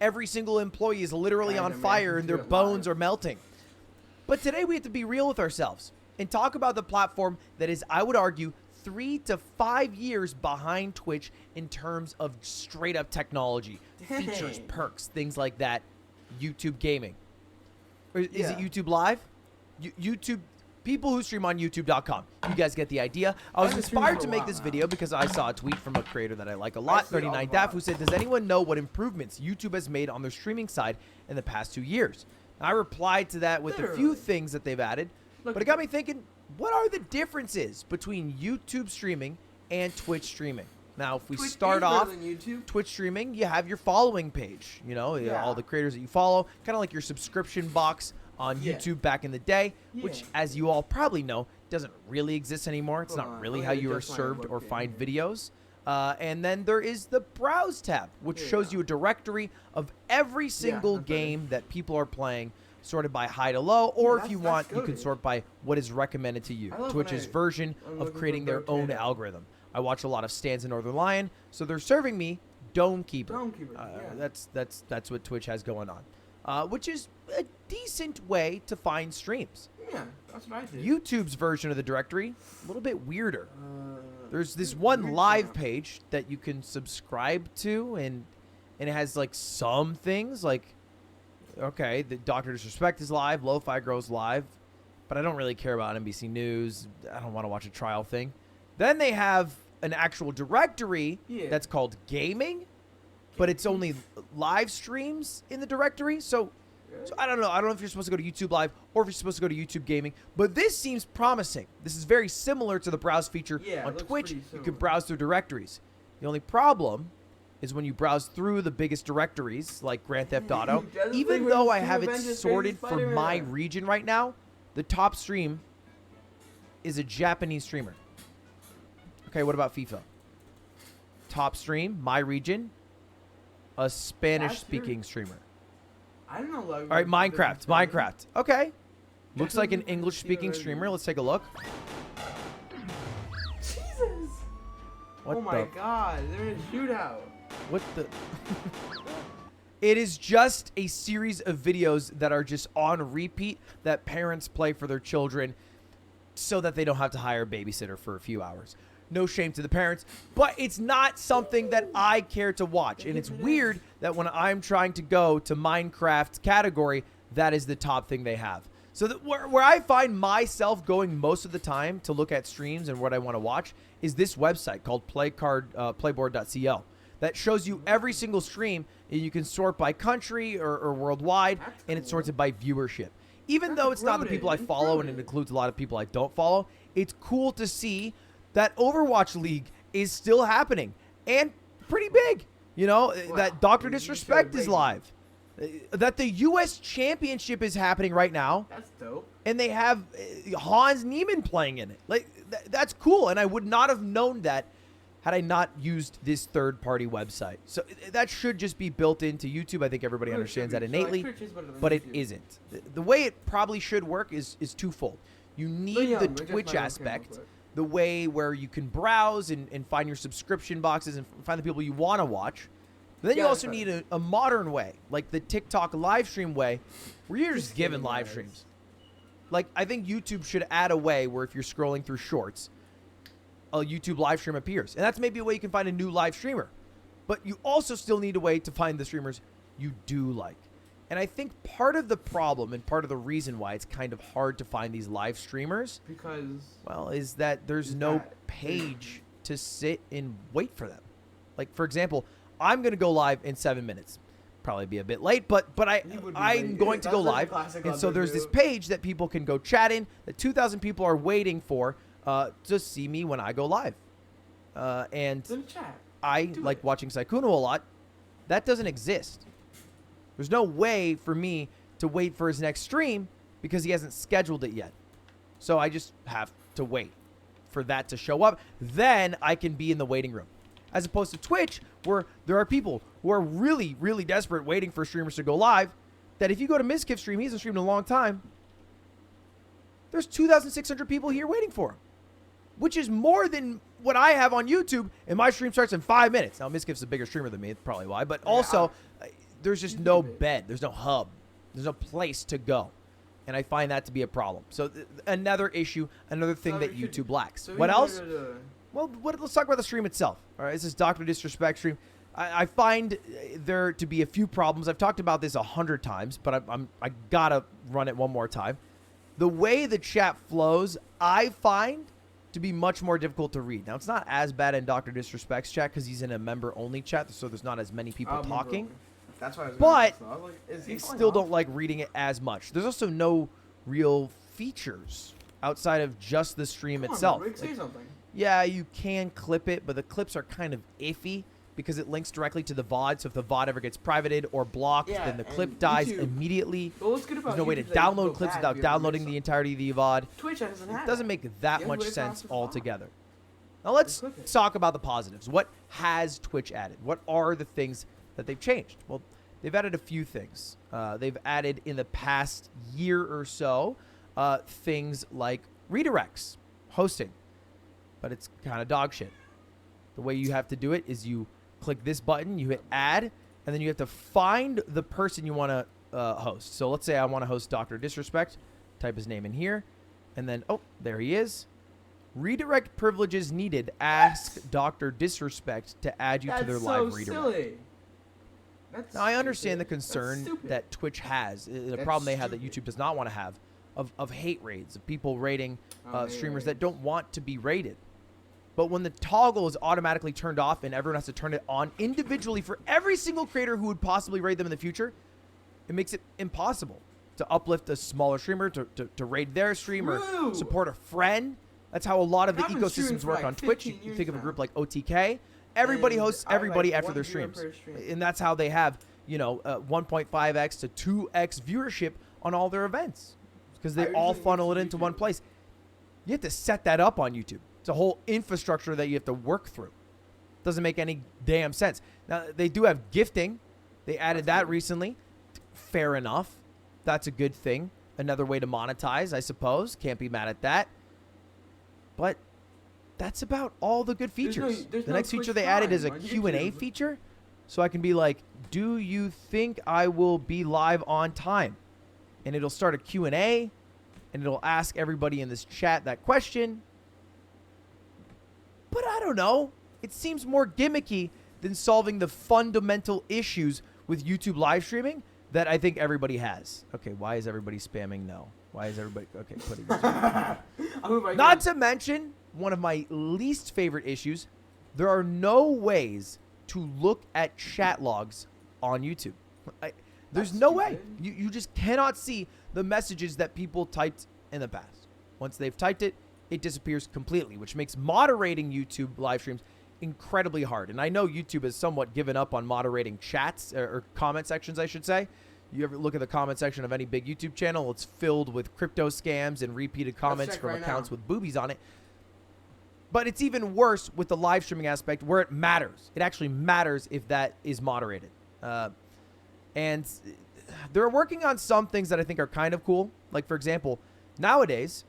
every single employee is literally on I fire imagine and their do it bones live. are melting. But today we have to be real with ourselves and talk about the platform that is, I would argue, 3 to 5 years behind Twitch in terms of straight up technology, features, Dang. perks, things like that. YouTube gaming. Or is Yeah. it YouTube Live? YouTube, people who stream on YouTube.com. You guys get the idea. I was haven't streamed inspired for to a make while this now. video because I saw a tweet from a creator that I like a lot, see all 39 the Daff, VODs. who said, does anyone know what improvements YouTube has made on their streaming side in the past 2 years? I replied to that with a few Literally. things that they've added, Look but it got me thinking, what are the differences between YouTube streaming and Twitch streaming? Now, if we Twitch start is better off than YouTube. Twitch streaming, you have your following page, you know, Yeah. all the creators that you follow, kind of like your subscription box on Yeah. YouTube back in the day, which, Yeah. as you all probably know, doesn't really exist anymore. It's Hold not on. really I'm how gonna you are adjust my served or webcam find here. videos. And then there is the Browse tab, which Here you shows go. you a directory of every single that's better. game that people are playing, sorted by high to low, or if you that's want, you can goated. sort by what is recommended to you. I love when Twitch's version I'm of looking for creating their own potato. algorithm. I watch a lot of Stands in Northern Lion, so they're serving me Dome Keeper. Dome Keeper, yeah. That's what Twitch has going on, which is a decent way to find streams. Yeah, that's what I did. YouTube's version of the directory, a little bit weirder. There's this weird- one weird live setup. page that you can subscribe to, and it has like some things like, okay, the Dr. Disrespect is live, Lo-Fi Girl's live, but I don't really care about NBC News. I don't want to watch a trial thing. Then they have an actual directory Yeah. that's called gaming, but it's only live streams in the directory. So I don't know. I don't know if you're supposed to go to YouTube Live or if you're supposed to go to YouTube Gaming, but this seems promising. This is very similar to the browse feature Yeah, it on looks Twitch. pretty You similar. can browse through directories. The only problem is when you browse through the biggest directories like Grand Theft Auto, Doesn't even think though we're I have it Avengers sorted Crazy for my Spider-Man. region right now, the top stream is a Japanese streamer. Okay, what about FIFA? Top stream, my region, a Spanish-speaking streamer. I don't know. Like, All right, Minecraft. Minecraft. Okay. Looks like an Definitely English-speaking seen it streamer. already. Let's take a look. Jesus. What Oh my the? God! They're in a shootout. What the? It is just a series of videos that are just on repeat that parents play for their children so that they don't have to hire a babysitter for a few hours. No shame to the parents, but it's not something that I care to watch. And it's weird that when I'm trying to go to Minecraft category, that is the top thing they have. So that where I find myself going most of the time to look at streams and what I want to watch is this website called playboard.co that shows you every single stream, and you can sort by country or worldwide, That's and it's cool. sorted by viewership. Even That's though it's not the goated. people I It's follow and it goated. includes a lot of people I don't follow, it's cool to see that Overwatch League is still happening and pretty big. You know, that Dr. You Disrespect said is rating. live. That the U.S. Championship is happening right now, That's dope. and they have Hans Niemann playing in it. Like, that's cool, and I would not have known that had I not used this third-party website. So that should just be built into YouTube. I think everybody Really understands should that be. So, like, innately, Twitch is better than but it YouTube. isn't. The way it probably should work is twofold. You need yeah, the adjust Twitch my webcam real aspect, quick. the way where you can browse and find your subscription boxes and find the people you want to watch. But then you Yeah, also that's need a modern way, like the TikTok live stream way, where you're just given kidding, live guys. streams. Like, I think YouTube should add a way where if you're scrolling through shorts, a YouTube live stream appears. And that's maybe a way you can find a new live streamer. But you also still need a way to find the streamers you do like. And I think part of the problem and part of the reason why it's kind of hard to find these live streamers, Because well, is that there's Is no that- page to sit and wait for them. Like, for example, I'm going to go live in 7 minutes. Probably be a bit late, but You would be I'm late. going to go That's like a live. classic And so Luddy there's this move. page that people can go chat in that 2,000 people are waiting for to see me when I go live. And then chat. I Do like it. watching Sykkuno a lot. That doesn't exist. There's no way for me to wait for his next stream because he hasn't scheduled it yet. So I just have to wait for that to show up. Then I can be in the waiting room. As opposed to Twitch, where there are people who are really, really desperate waiting for streamers to go live, that if you go to Mizkif's stream, he hasn't streamed in a long time, there's 2,600 people here waiting for him, which is more than what I have on YouTube, and my stream starts in 5 minutes. Now, Mizkif's a bigger streamer than me, that's probably why, but also, there's just no bed. There's no hub. There's no place to go. And I find that to be a problem. So another issue, another thing that YouTube lacks. What else? Well, let's talk about the stream itself. All right, this is Dr. Disrespect stream. I find there to be a few problems. I've talked about this 100 times, but I gotta run it one more time. The way the chat flows, I find to be much more difficult to read. Now, it's not as bad in Dr. Disrespect's chat because he's in a member-only chat, so there's not as many people talking. That's why I was but I still don't like reading it as much. There's also no real features outside of just the stream itself. Rick, say something. Yeah, you can clip it, but the clips are kind of iffy because it links directly to the VOD. So if the VOD ever gets privated or blocked, then the clip dies immediately. There's no way to download clips without downloading the entirety of the VOD. Twitch doesn't have it doesn't make that much sense altogether. Now let's talk about the positives. What has Twitch added? What are the things that they've changed? Well, they've added a few things. They've added in the past year or so things like redirects, hosting, but it's kind of dog shit. The way you have to do it is you click this button, you hit add, and then you have to find the person you want to host. So let's say I want to host Dr. Disrespect. Type his name in here, and then, oh, there he is. Redirect privileges needed. Ask Dr. Disrespect to add you to their live redirect. Silly. Now, I understand the concern that Twitch has, the problem they have that YouTube does not want to have, of hate raids, of people raiding streamers that don't want to be raided. But when the toggle is automatically turned off and everyone has to turn it on individually for every single creator who would possibly raid them in the future, it makes it impossible to uplift a smaller streamer, to raid their stream or support a friend. That's how a lot of the ecosystems work on Twitch. You think of a group like OTK. Everybody hosts everybody after their streams. And that's how they have, 1.5x to 2x viewership on all their events. Because they all funnel it into one place. You have to set that up on YouTube. It's a whole infrastructure that you have to work through. Doesn't make any damn sense. Now, they do have gifting. They added that recently. Fair enough. That's a good thing. Another way to monetize, I suppose. Can't be mad at that. But that's about all the good features. The next feature they added is a Q&A feature. So I can be like, do you think I will be live on time? And it'll start a Q&A. And it'll ask everybody in this chat that question. But I don't know. It seems more gimmicky than solving the fundamental issues with YouTube live streaming that I think everybody has. Okay, why is everybody spamming no? Why is everybody... Okay, put it. Not to mention, one of my least favorite issues, there are no ways to look at chat logs on YouTube. There's no way. You just cannot see the messages that people typed in the past. Once they've typed it, it disappears completely, which makes moderating YouTube live streams incredibly hard. And I know YouTube has somewhat given up on moderating chats or comment sections, I should say. You ever look at the comment section of any big YouTube channel, it's filled with crypto scams and repeated comments from accounts with boobies on it. But it's even worse with the live streaming aspect where it matters. It actually matters if that is moderated. And they're working on some things that I think are kind of cool. Like, for example, nowadays,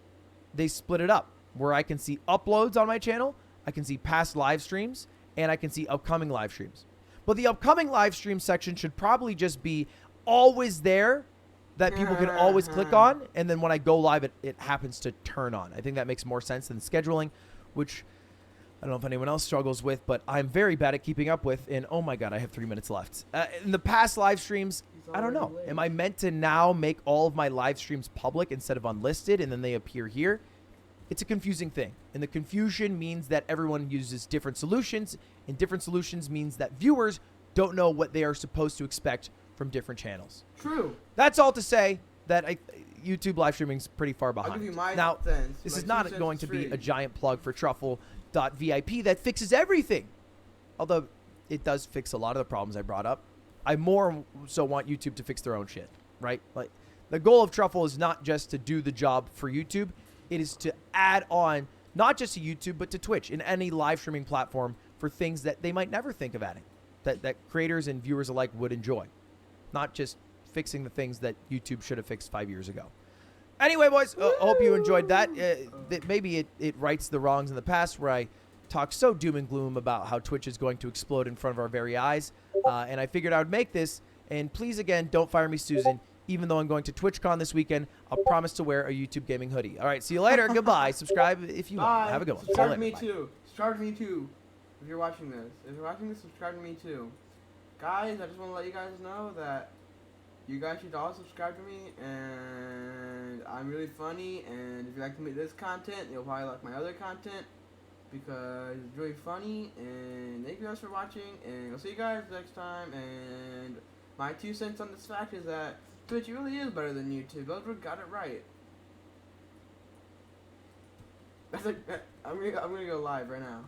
they split it up where I can see uploads on my channel, I can see past live streams, and I can see upcoming live streams. But the upcoming live stream section should probably just be always there that people can always click on, and then when I go live, it happens to turn on. I think that makes more sense than scheduling, which I don't know if anyone else struggles with, but I'm very bad at keeping up with, and oh my god, I have 3 minutes left. In the past live streams, I don't know. Am I meant to now make all of my live streams public instead of unlisted, and then they appear here? It's a confusing thing, and the confusion means that everyone uses different solutions, and different solutions means that viewers don't know what they are supposed to expect from different channels. True. That's all to say that YouTube live streaming is pretty far behind. I'll give you my now, sense. this is not going to be a giant plug for Truffle.vip that fixes everything, although it does fix a lot of the problems I brought up. I more so want YouTube to fix their own shit, right? Like, the goal of Truffle is not just to do the job for YouTube. It is to add on, not just to YouTube, but to Twitch and any live streaming platform for things that they might never think of adding, that creators and viewers alike would enjoy. Not just fixing the things that YouTube should have fixed 5 years ago. Anyway, boys, hope you enjoyed that. Maybe it rights the wrongs in the past where I talked so doom and gloom about how Twitch is going to explode in front of our very eyes. And I figured I would make this And please, again, don't fire me, Susan. Even though I'm going to TwitchCon this weekend, I'll promise to wear a YouTube gaming hoodie. All right, see you later. Goodbye. Subscribe if you want. Bye. Have a good one. Subscribe to See you me later. Bye. too. Subscribe to me too. If you're watching this. If you're watching this, subscribe to me too. Guys, I just want to let you guys know that you guys should all subscribe to me, and I'm really funny, and if you like this content, you'll probably like my other content, because it's really funny, and thank you guys for watching, and I'll see you guys next time, and my 2 cents on this fact is that Twitch really is better than YouTube. Eldred got it right. That's like, I'm gonna go live right now.